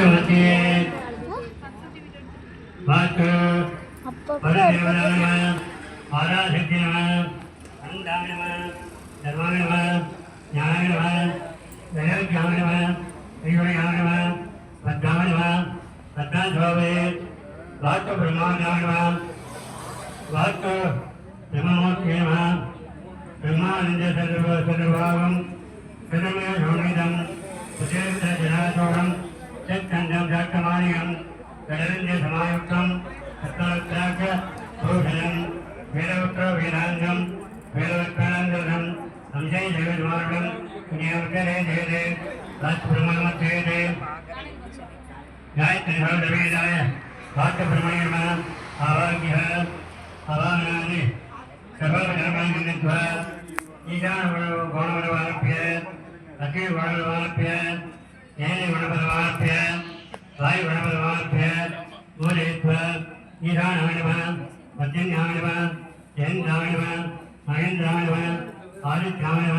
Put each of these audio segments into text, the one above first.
வாக்குவதி வாக்கு பரதேவனாய ஆராதித்யனாய அந்தானவாய தர்மானவாய ஞானவாய வைராக்கியானவாய ஐயோயானவாய பத்தானவாய பத்தாஞ்சோவே வாக்கு பிரம்மானவாய வாக்கு பிரம்மோத்யமாய பிரம்மானந்த சர்வபாகம் சர்வமே சோமிதம் சுதேந்திர ஜனாதோகம் சத்கண்டம் சாக்கமானியம் கடலிந்திய சமாயுக்தம் சத்வத்ராக பூஷணம் வீரவக்ர வீராங்கம் வீரவக்ராந்தரம் சம்சய ஜெகன்மார்க்கம் புண்ணியவக்கரே ஜெயதே ராஜ்பிரமணமத்தேதே காயத்ரி சௌடவேதாய வாக்கபிரமணியம ஆவாக்கிய அவானானி சர்வகர்மாணித்வ ஈசானகுணவரவாப்பிய அகிகுணவரவாப்பிய ஏனிகுணவரவாப்பிய வாயுகுணவரவாப்பிய மூலேத்வ ஈசானானிவ பத்யஞானிவ ஜெயந்தானிவ மகேந்திரானிவ ஆதித்யானிவ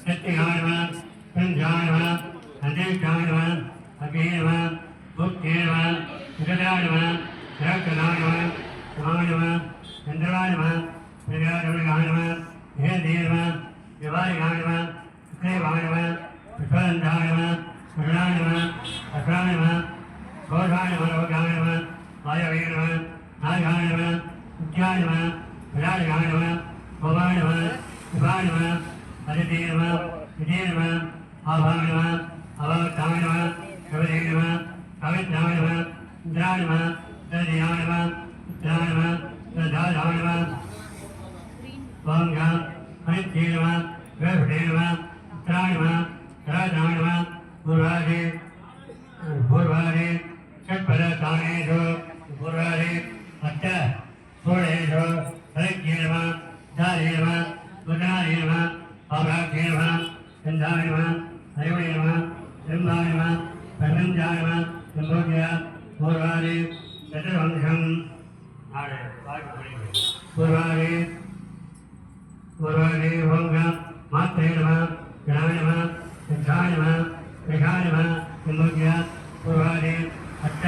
சக்தியானிவ சஞ்சானிவ அந்தேஷானிவ அகீனவ புக்தேனவ விகதானிவ திராக்கதானிவ சமானிவ சந்திரவானிவ பிரஜாதமிகானிவ ஹேதேவ விவாரிகானிவ சுக்ரேவானிவ விஸ்வரந்தானிவ சுருணானிவ அக்ரானிவ கோஷானிவ ரோகானிவ வாயவீனவ நாகானிவ உத்தியானிவ விராடிகானிவ கோபானிவ சிவானிவ அதிதேனவ விஜேனவ ஆபானிவ அவத்தானிவ கவிதேனவ கவித்ரானிவ இந்திரானிவ ததியானிவ உத்திரானிவ ததாதானிவ வாங்கம் அனித்தேனவ வேபடேனவ உத்திரானிவ தராதானிவ பூர்வாதி பூர்வாதி षट्पदस्थानेषु पूर्वादि अष्ट षोडशेषु हरिज्ञेनव धारेनव गुणानेनव पावराज्ञेनव चन्दानेनव हरिवणेनव सिंहानेनव प्रपञ्चानेनव सम्भोग्य पूर्वादि चतुर्वंशम् पूर्वादि पूर्वादि भोङ्गं मात्रेनव गणानेनव सिद्धानेनव विघानेनव सम्भोग्य पूर्वादि अष्ट